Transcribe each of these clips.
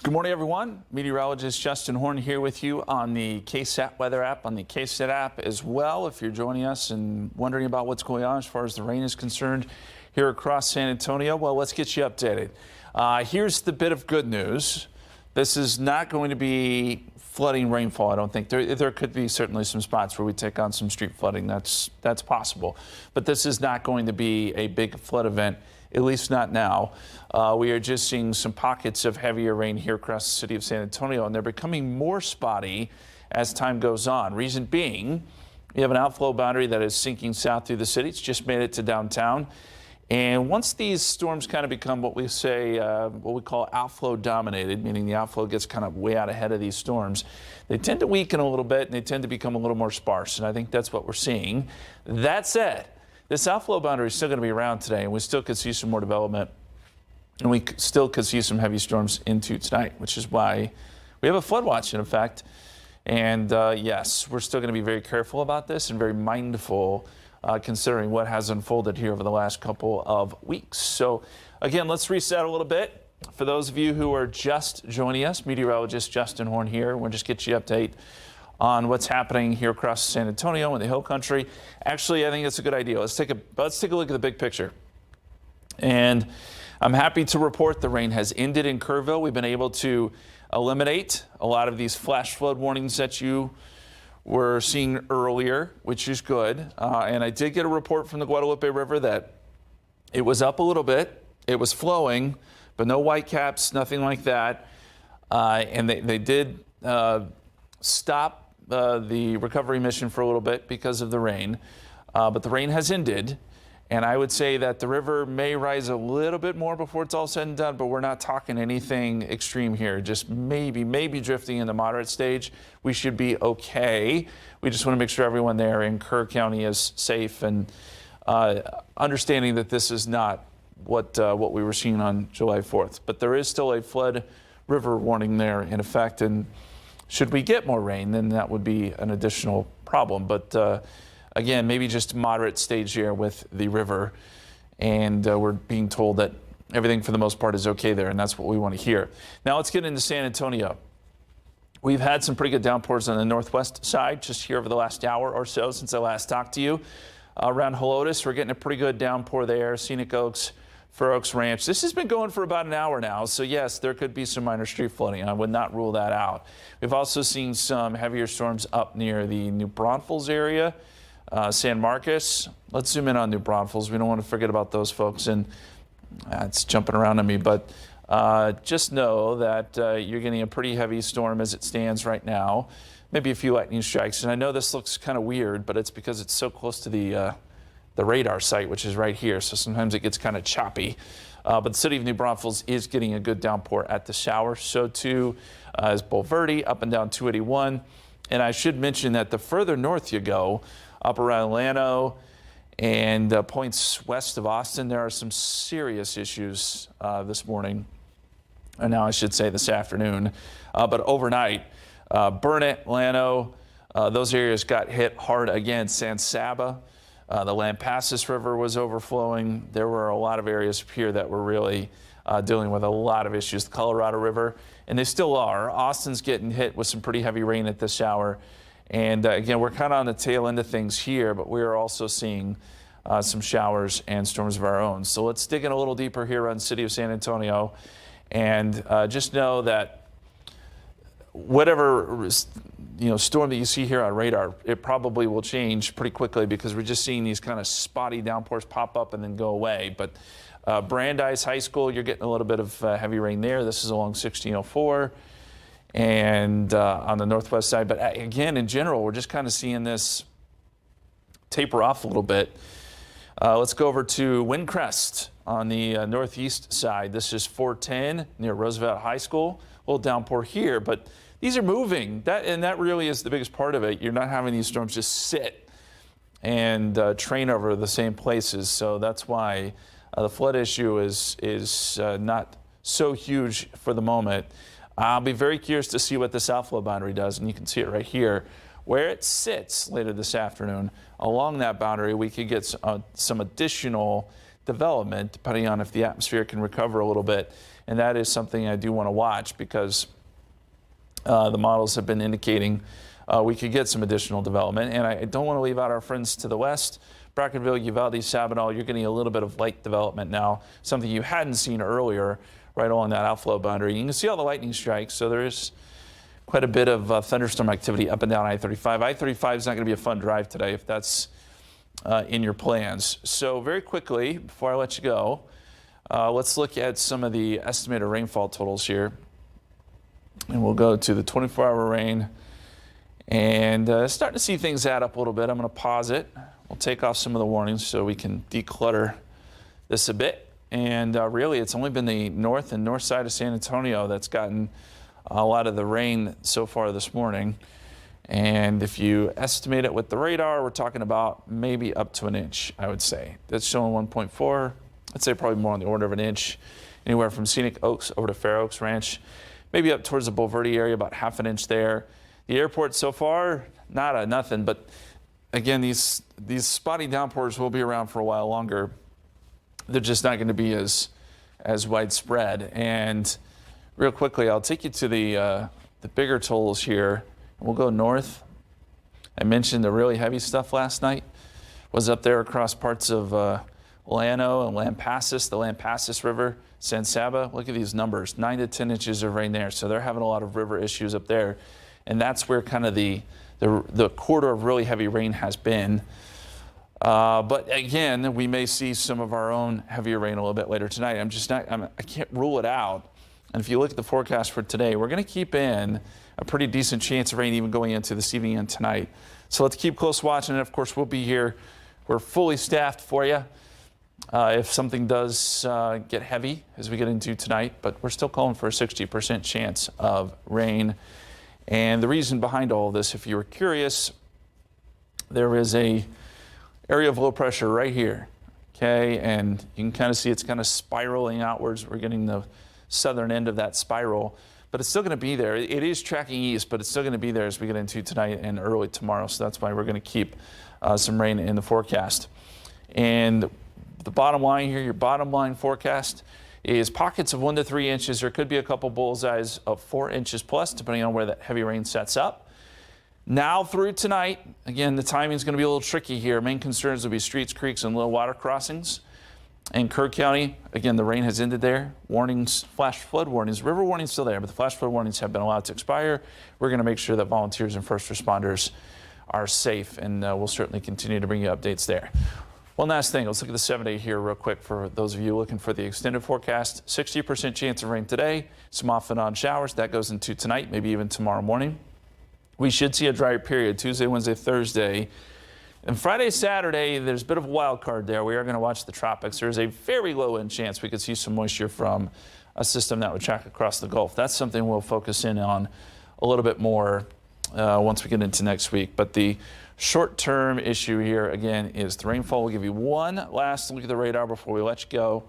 Good morning, everyone. Meteorologist Justin Horn here with you on the KSAT weather app, on the KSAT app as well. If you're joining us and wondering about what's going on as far as the rain is concerned here across San Antonio, well, let's get you updated. Here's the bit of good news. This is not going to be flooding rainfall, I don't think. There could be certainly some spots where we take on some street flooding. That's possible. But this is not going to be a big flood event, at least not now. We are just seeing some pockets of heavier rain here across the city of San Antonio, and they're becoming more spotty as time goes on. Reason being, we have an outflow boundary that is sinking south through the city. It's just made it to downtown. And once these storms kind of become what we say, what we call outflow dominated, meaning the outflow gets kind of way out ahead of these storms, they tend to weaken a little bit and they tend to become a little more sparse. And I think that's what we're seeing. That said, this outflow boundary is still going to be around today, and we still could see some more development, and we still could see some heavy storms into tonight, which is why we have a flood watch in effect. And yes, we're still going to be very careful about this and very mindful considering what has unfolded here over the last couple of weeks. So again, let's reset a little bit. For those of you who are just joining us, meteorologist Justin Horn here. We'll just get you an update on what's happening here across San Antonio and the Hill Country. Actually, I think it's a good idea. Let's take a look at the big picture. And I'm happy to report the rain has ended in Kerrville. We've been able to eliminate a lot of these flash flood warnings that you were seeing earlier, which is good. And I did get a report from the Guadalupe River that it was up a little bit. It was flowing, but no whitecaps, nothing like that. And they did stop the recovery mission for a little bit because of the rain. But the rain has ended. And I would say that the river may rise a little bit more before it's all said and done, but we're not talking anything extreme here. Just maybe drifting in the moderate stage. We should be okay. We just want to make sure everyone there in Kerr County is safe, and understanding that this is not what we were seeing on July 4th. But there is still a flood river warning there in effect, and should we get more rain, then that would be an additional problem. But again, maybe just moderate stage here with the river, and we're being told that everything for the most part is okay there, and that's what we want to hear. Now let's get into San Antonio. We've had some pretty good downpours on the northwest side just here over the last hour or so since I last talked to you. Around Helotes, we're getting a pretty good downpour there. Scenic Oaks, Fur Oaks Ranch. This has been going for about an hour now, so yes, there could be some minor street flooding. I would not rule that out. We've also seen some heavier storms up near the New Braunfels area. San Marcos. Let's zoom in on New Braunfels. We don't want to forget about those folks, and it's jumping around on me, but just know that you're getting a pretty heavy storm as it stands right now. Maybe a few lightning strikes, and I know this looks kind of weird, but it's because it's so close to the radar site, which is right here, so sometimes it gets kind of choppy. But the city of New Braunfels is getting a good downpour at the shower. So too is Bulverde up and down 281. And I should mention that the further north you go, up around Llano and points west of Austin, there are some serious issues this morning, and now I should say this afternoon. But overnight, Burnett, Llano, those areas got hit hard again. San Saba, the Lampasas River was overflowing. There were a lot of areas up here that were really dealing with a lot of issues. The Colorado River, and they still are. Austin's getting hit with some pretty heavy rain at this hour. And again, we're kind of on the tail end of things here, but we are also seeing some showers and storms of our own. So let's dig in a little deeper here on the city of San Antonio, and just know that whatever storm that you see here on radar, it probably will change pretty quickly because we're just seeing these kind of spotty downpours pop up and then go away. But Brandeis High School, you're getting a little bit of heavy rain there. This is along 1604. And on the northwest side. But again, in general, we're just kind of seeing this taper off a little bit. Let's go over to Windcrest on the northeast side. This is 410 near Roosevelt High School. A little downpour here, but these are moving. That really is the biggest part of it. You're not having these storms just sit and train over the same places. So that's why the flood issue is not so huge for the moment. I'll be very curious to see what this outflow boundary does, and you can see it right here. Where it sits later this afternoon, along that boundary, we could get some additional development, depending on if the atmosphere can recover a little bit And that is something I do want to watch because the models have been indicating we could get some additional development. And I don't want to leave out our friends to the west. Brackenville, Uvalde, Sabinal, you're getting a little bit of light development now, something you hadn't seen earlier right along that outflow boundary. You can see all the lightning strikes, so there is quite a bit of thunderstorm activity up and down I-35. I-35 is not going to be a fun drive today if that's in your plans. So very quickly, before I let you go, let's look at some of the estimated rainfall totals here. And we'll go to the 24-hour rain. And starting to see things add up a little bit. I'm going to pause it. We'll take off some of the warnings so we can declutter this a bit. And really, it's only been the north and north side of San Antonio that's gotten a lot of the rain so far this morning. And if you estimate it with the radar, we're talking about maybe up to an inch, I would say. That's showing 1.4. I'd say probably more on the order of an inch. Anywhere from Scenic Oaks over to Fair Oaks Ranch. Maybe up towards the Bulverde area, about half an inch there. The airport so far, nothing. But again, these spotty downpours will be around for a while longer. They're just not going to be as widespread. And real quickly, I'll take you to the bigger totals here. We'll go north. I mentioned the really heavy stuff last night was up there across parts of Llano and Lampasas, the Lampasas River, San Saba. Look at these numbers, 9 to 10 inches of rain there. So they're having a lot of river issues up there. And that's where kind of the corridor of really heavy rain has been. But again, we may see some of our own heavier rain a little bit later tonight. I can't rule it out. And if you look at the forecast for today, we're going to keep in a pretty decent chance of rain even going into this evening and tonight. So let's keep close watching. And of course, we'll be here. We're fully staffed for you if something does get heavy as we get into tonight. But we're still calling for a 60% chance of rain. And the reason behind all of this, if you were curious, there is a area of low pressure right here. Okay, and you can kind of see it's kind of spiraling outwards. We're getting the southern end of that spiral, but it's still going to be there. It is tracking east, but it's still going to be there as we get into tonight and early tomorrow. So that's why we're going to keep some rain in the forecast. And the bottom line here, your bottom line forecast is pockets of 1 to 3 inches. There could be a couple bullseyes of 4 inches plus, depending on where that heavy rain sets up. Now through tonight, again, the timing is going to be a little tricky here. Main concerns will be streets, creeks, and low water crossings. In Kerr County, again, the rain has ended there. Warnings, flash flood warnings, river warnings still there, but the flash flood warnings have been allowed to expire. We're going to make sure that volunteers and first responders are safe, and we'll certainly continue to bring you updates there. One last thing, let's look at the 7-day here real quick for those of you looking for the extended forecast. 60% chance of rain today, some off and on showers. That goes into tonight, maybe even tomorrow morning. We should see a drier period Tuesday, Wednesday, Thursday. And Friday, Saturday, there's a bit of a wild card there. We are going to watch the tropics. There's a very low end chance we could see some moisture from a system that would track across the Gulf. That's something we'll focus in on a little bit more once we get into next week. But the short-term issue here, again, is the rainfall. We'll give you one last look at the radar before we let you go.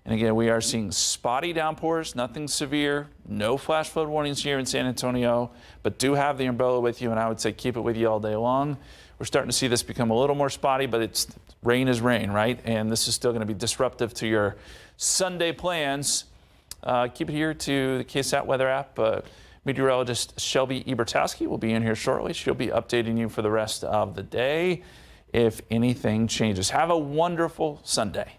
And again, we are seeing spotty downpours, nothing severe, no flash flood warnings here in San Antonio, but do have the umbrella with you, and I would say keep it with you all day long. We're starting to see this become a little more spotty, but rain is rain, right? And this is still going to be disruptive to your Sunday plans. Keep it here to the KSAT weather app. Meteorologist Shelby Ebertowski will be in here shortly. She'll be updating you for the rest of the day if anything changes. Have a wonderful Sunday.